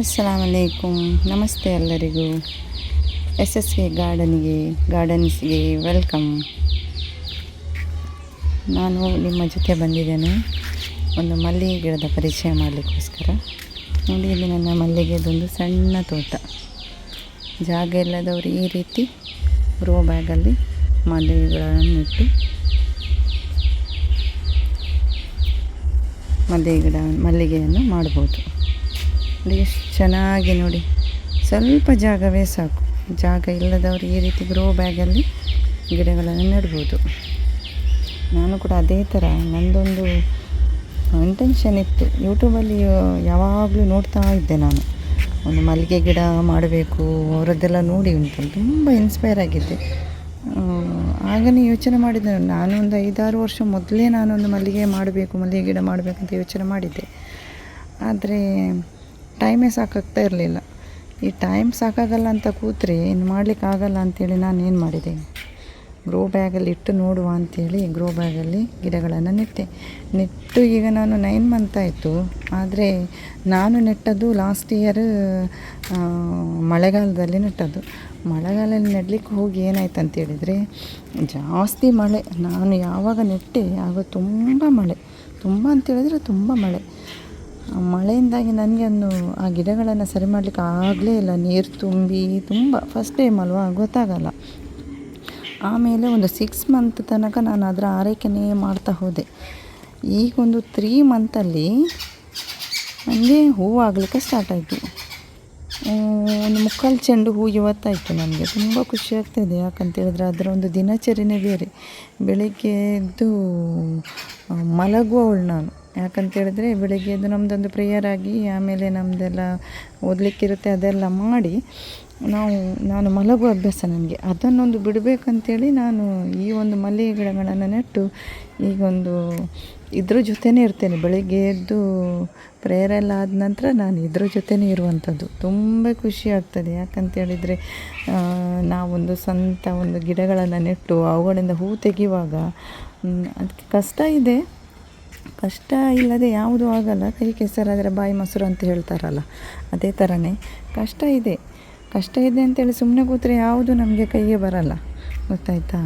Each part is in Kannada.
ಅಸ್ಸಲಾಮು ಅಲೈಕುಮ್. ನಮಸ್ತೆ ಎಲ್ಲರಿಗೂ. SSK ಗಾರ್ಡನ್ಸ್ಗೆ ವೆಲ್ಕಮ್. ನಾನು ನಿಮ್ಮ ಜೊತೆ ಬಂದಿದ್ದೇನೆ ಒಂದು ಮಲ್ಲಿಗೆ ಗಿಡದ ಪರಿಚಯ ಮಾಡಲಿಕ್ಕೋಸ್ಕರ. ನೋಡಿ, ಇಲ್ಲಿ ನನ್ನ ಮಲ್ಲಿಗೆದೊಂದು ಸಣ್ಣ ತೋಟ. ಜಾಗ ಇಲ್ಲದವರು ಈ ರೀತಿ ಗ್ರೋ ಬ್ಯಾಗಲ್ಲಿ ಮಲ್ಲಿಗೆಗಳನ್ನು ಇಟ್ಟು ಮಲ್ಲಿಗೆಯನ್ನು ಮಾಡ್ಬೋದು. ನೋಡಿ ಎಷ್ಟು ಚೆನ್ನಾಗಿ, ನೋಡಿ ಸ್ವಲ್ಪ ಜಾಗವೇ ಸಾಕು. ಜಾಗ ಇಲ್ಲದವರು ಈ ರೀತಿ ಗ್ರೋ ಬ್ಯಾಗಲ್ಲಿ ಗಿಡಗಳನ್ನು ನೆಡ್ಬೋದು. ನಾನು ಕೂಡ ಅದೇ ಥರ ನನ್ನದೊಂದು ಇಂಟೆನ್ಷನ್ ಇತ್ತು. ಯೂಟ್ಯೂಬಲ್ಲಿ ಯಾವಾಗಲೂ ನೋಡ್ತಾ ಇದ್ದೆ ನಾನು, ಒಂದು ಮಲ್ಲಿಗೆ ಗಿಡ ಮಾಡಬೇಕು ಅವರದ್ದೆಲ್ಲ ನೋಡಿ ಉಂಟು ತುಂಬ ಇನ್ಸ್ಪೈರ್ ಆಗಿದ್ದೆ. ಆಗನೇ ಯೋಚನೆ ಮಾಡಿದ್ದೆ ನಾನು, ಒಂದು 5-6 ವರ್ಷ ಮೊದಲೇ ನಾನೊಂದು ಮಲ್ಲಿಗೆ ಗಿಡ ಮಾಡಬೇಕಂತ ಯೋಚನೆ ಮಾಡಿದ್ದೆ. ಆದರೆ ಟೈಮೇ ಸಾಕಾಗ್ತಾ ಇರಲಿಲ್ಲ. ಈ ಟೈಮ್ ಸಾಕಾಗಲ್ಲ ಅಂತ ಕೂತ್ರೆ ಇನ್ನು ಮಾಡಲಿಕ್ಕಾಗಲ್ಲ ಅಂಥೇಳಿ ನಾನು ಏನು ಮಾಡಿದೆ, ಗ್ರೋ ಬ್ಯಾಗಲ್ಲಿ ಇಟ್ಟು ನೋಡುವ ಅಂಥೇಳಿ ಗ್ರೋ ಬ್ಯಾಗಲ್ಲಿ ಗಿಡಗಳನ್ನು ನೆಟ್ಟು ಈಗ ನಾನು 9 ಮಂತ್ ಆಯಿತು. ಆದರೆ ನಾನು ನೆಟ್ಟದ್ದು ಲಾಸ್ಟ್ ಇಯರ್ ಮಳೆಗಾಲದಲ್ಲಿ ನೆಟ್ಟದ್ದು. ಮಳೆಗಾಲದಲ್ಲಿ ನೆಡಲಿಕ್ಕೆ ಹೋಗಿ ಏನಾಯ್ತು ಅಂತೇಳಿದರೆ ಜಾಸ್ತಿ ಮಳೆ. ನಾನು ಯಾವಾಗ ನೆಟ್ಟೆ ಆಗ ತುಂಬ ಮಳೆ, ತುಂಬ ಅಂತೇಳಿದರೆ ತುಂಬ ಮಳೆಯಿಂದಾಗಿ ನನಗೆ ಆ ಗಿಡಗಳನ್ನು ಸರಿ ಮಾಡಲಿಕ್ಕೆ ಆಗಲೇ ಇಲ್ಲ. ನೀರು ತುಂಬಿ ತುಂಬ ಫಸ್ಟ್ ಟೈಮ್ ಅಲ್ವಾ, ಗೊತ್ತಾಗಲ್ಲ. ಆಮೇಲೆ ಒಂದು 6 ಮಂತ್ ತನಕ ನಾನು ಅದರ ಆರೈಕೆನೇ ಮಾಡ್ತಾ ಹೋದೆ. ಈಗ ಒಂದು 3 ಮಂತಲ್ಲಿ ನನಗೆ ಹೂವು ಆಗಲಿಕ್ಕೆ ಸ್ಟಾರ್ಟ್ ಆಯಿತು. ಒಂದು 3/4 ಚೆಂಡು ಹೂ ಇವತ್ತಾಯಿತು. ನನಗೆ ತುಂಬ ಖುಷಿ ಆಗ್ತಾಯಿದೆ. ಯಾಕಂತೇಳಿದ್ರೆ ಅದರ ಒಂದು ದಿನಚರಿನೇ ಬೇರೆ. ಬೆಳಿಗ್ಗೆ ಎದ್ದು ಮಲಗುವವಳು ನಾನು. ಯಾಕಂತೇಳಿದ್ರೆ ಬೆಳಿಗ್ಗೆ ಎದ್ದು ನಮ್ಮದೊಂದು ಪ್ರೇಯರ್ ಆಗಿ ಆಮೇಲೆ ನಮ್ಮದೆಲ್ಲ ಓದಲಿಕ್ಕಿರುತ್ತೆ, ಅದೆಲ್ಲ ಮಾಡಿ ನಾನು ಮಲಗುವ ಅಭ್ಯಾಸ ನನಗೆ. ಅದನ್ನೊಂದು ಬಿಡಬೇಕಂತೇಳಿ ನಾನು ಈ ಒಂದು ಮಲ್ಲಿಗೆ ಗಿಡಗಳನ್ನು ನೆಟ್ಟು ಈಗೊಂದು ಇದ್ರ ಜೊತೆನೇ ಇರ್ತೇನೆ. ಬೆಳಿಗ್ಗೆ ಎದ್ದು ಪ್ರೇಯರೆಲ್ಲ ಆದ ನಂತರ ನಾನು ಇದ್ರ ಜೊತೆನೇ ಇರುವಂಥದ್ದು. ತುಂಬ ಖುಷಿ ಆಗ್ತದೆ. ಯಾಕಂತೇಳಿದರೆ ನಾವೊಂದು ಸ್ವಂತ ಒಂದು ಗಿಡಗಳನ್ನು ನೆಟ್ಟು ಅವುಗಳಿಂದ ಹೂ ತೆಗೆಯುವಾಗ ಅದಕ್ಕೆ ಕಷ್ಟ ಇಲ್ಲದೆ ಯಾವುದೂ ಆಗಲ್ಲ. ಕೈ ಕೆಸರಾದರೆ ಬಾಯಿ ಮೊಸರು ಅಂತ ಹೇಳ್ತಾರಲ್ಲ, ಅದೇ ಥರನೇ ಕಷ್ಟ ಇದೆ ಅಂತೇಳಿ ಸುಮ್ಮನೆ ಕೂತ್ರೆ ಯಾವುದು ನಮಗೆ ಕೈಗೆ ಬರಲ್ಲ, ಗೊತ್ತಾಯ್ತಾ?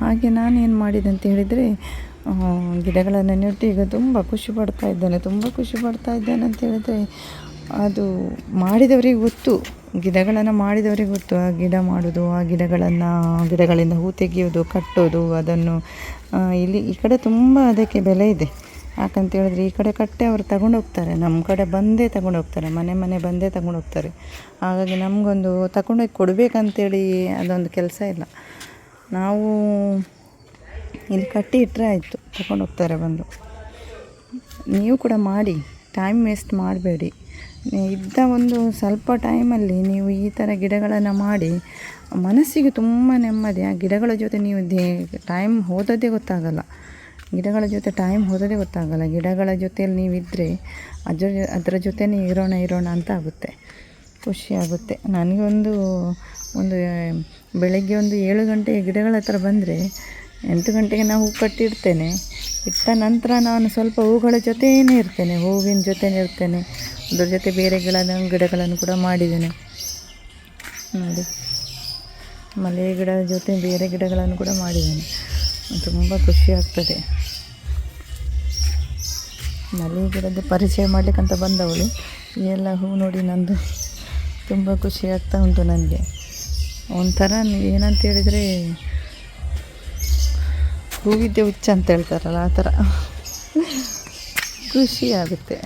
ಹಾಗೆ ನಾನೇನು ಮಾಡಿದೆ ಅಂತ ಹೇಳಿದರೆ ಗಿಡಗಳನ್ನು ನೆಟ್ಟು ಈಗ ತುಂಬ ಖುಷಿ ಪಡ್ತಾ ಇದ್ದೇನೆ ಅಂತ ಹೇಳಿದರೆ ಅದು ಮಾಡಿದವರಿಗೆ ಗೊತ್ತು, ಗಿಡಗಳನ್ನು ಮಾಡಿದವರಿಗೆ ಗೊತ್ತು. ಆ ಗಿಡ ಮಾಡೋದು, ಆ ಗಿಡಗಳಿಂದ ಹೂ ತೆಗೆಯೋದು, ಕಟ್ಟೋದು, ಅದನ್ನು ಈ ಕಡೆ ತುಂಬ ಅದಕ್ಕೆ ಬೆಲೆ ಇದೆ. ಯಾಕಂತೇಳಿದ್ರೆ ಈ ಕಡೆ ಕಟ್ಟೆ ಅವರು ತಗೊಂಡೋಗ್ತಾರೆ, ನಮ್ಮ ಕಡೆ ಬಂದೇ ತಗೊಂಡೋಗ್ತಾರೆ, ಮನೆ ಬಂದೇ ತಗೊಂಡೋಗ್ತಾರೆ. ಹಾಗಾಗಿ ನಮಗೊಂದು ತಗೊಂಡೋಗಿ ಕೊಡಬೇಕಂತೇಳಿ ಅದೊಂದು ಕೆಲಸ ಇಲ್ಲ. ನಾವು ಇಲ್ಲಿ ಕಟ್ಟಿ ಇಟ್ಟರೆ ಆಯಿತು, ತಗೊಂಡೋಗ್ತಾರೆ ಬಂದು. ನೀವು ಕೂಡ ಮಾಡಿ, ಟೈಮ್ ವೇಸ್ಟ್ ಮಾಡಬೇಡಿ. ಇದ್ದ ಒಂದು ಸ್ವಲ್ಪ ಟೈಮಲ್ಲಿ ನೀವು ಈ ಥರ ಗಿಡಗಳನ್ನು ಮಾಡಿ ಮನಸ್ಸಿಗೆ ತುಂಬ ನೆಮ್ಮದಿ. ಆ ಗಿಡಗಳ ಜೊತೆ ನೀವು ಟೈಮ್ ಹೋದದ್ದೇ ಗೊತ್ತಾಗಲ್ಲ. ಗಿಡಗಳ ಜೊತೆಯಲ್ಲಿ ನೀವಿದ್ದರೆ ಅದರ ಜೊತೆನೇ ಇರೋಣ ಅಂತ ಆಗುತ್ತೆ, ಖುಷಿ ಆಗುತ್ತೆ. ನನಗೊಂದು ಬೆಳಗ್ಗೆ ಒಂದು 7 ಗಂಟೆಗೆ ಗಿಡಗಳ ಹತ್ರ ಬಂದರೆ 8 ಗಂಟೆಗೆ ನಾವು ಹೂ ಕಟ್ಟಿಡ್ತೇನೆ. ಇಟ್ಟ ನಂತರ ನಾನು ಸ್ವಲ್ಪ ಹೂಗಳ ಜೊತೆಯೇ ಇರ್ತೇನೆ, ಹೂವಿನ ಜೊತೆನೇ ಇರ್ತೇನೆ. ಅದ್ರ ಜೊತೆ ಬೇರೆ ಗಿಡಗಳನ್ನು ಕೂಡ ಮಾಡಿದ್ದೇನೆ ನೋಡಿ. ಮಲ್ಲಿಗೆ ಗಿಡದ ಜೊತೆ ಬೇರೆ ಗಿಡಗಳನ್ನು ಕೂಡ ಮಾಡಿದ್ದೇನೆ. ತುಂಬ ಖುಷಿ ಆಗ್ತದೆ. ಮಲ್ಲಿಗೆ ಗಿಡದ ಪರಿಚಯ ಮಾಡಲಿಕ್ಕಂತ ಬಂದವಳು ಎಲ್ಲ ಹೂ ನೋಡಿ ನಂದು ತುಂಬ ಖುಷಿ ಆಗ್ತಾ ಉಂಟು ನನಗೆ. ಒಂಥರ ಏನಂತ ಹೇಳಿದರೆ ಹೂವಿದ್ದೆ ಹುಚ್ಚ ಅಂತ ಹೇಳ್ತಾರಲ್ಲ, ಆ ಥರ ಖುಷಿ ಆಗುತ್ತೆ.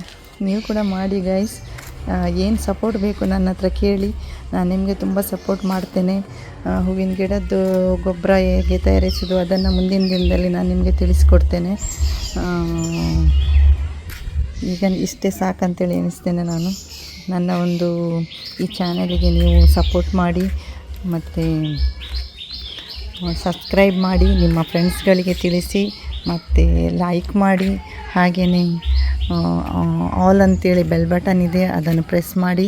ನೀವು ಕೂಡ ಮಾಡಿ ಗೈಸ್. ಏನು ಸಪೋರ್ಟ್ ಬೇಕು ನನ್ನ ಹತ್ರ ಕೇಳಿ, ನಾನು ನಿಮಗೆ ತುಂಬ ಸಪೋರ್ಟ್ ಮಾಡ್ತೇನೆ. ಹೂವಿನ ಗಿಡದ್ದು ಗೊಬ್ಬರ ಹೇಗೆ ತಯಾರಿಸೋದು ಅದನ್ನು ಮುಂದಿನ ದಿನದಲ್ಲಿ ನಾನು ನಿಮಗೆ ತಿಳಿಸ್ಕೊಡ್ತೇನೆ. ಈಗ ಇಷ್ಟೇ ಸಾಕಂತೇಳಿ ಎನಿಸ್ತೇನೆ ನಾನು. ನನ್ನ ಒಂದು ಈ ಚಾನಲಿಗೆ ನೀವು ಸಪೋರ್ಟ್ ಮಾಡಿ ಮತ್ತು ಸಬ್ಸ್ಕ್ರೈಬ್ ಮಾಡಿ, ನಿಮ್ಮ ಫ್ರೆಂಡ್ಸ್ಗಳಿಗೆ ತಿಳಿಸಿ ಮತ್ತು ಲೈಕ್ ಮಾಡಿ. ಹಾಗೆಯೇ ಆಲ್ ಅಂತೇಳಿ ಬೆಲ್ ಬಟನ್ ಇದೆ, ಅದನ್ನು ಪ್ರೆಸ್ ಮಾಡಿ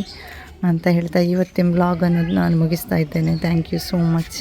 ಅಂತ ಹೇಳ್ತಾ ಇವತ್ತಿನ ವ್ಲಾಗನ್ನು ನಾನು ಮುಗಿಸ್ತಾ ಇದ್ದೇನೆ. Thank you so much.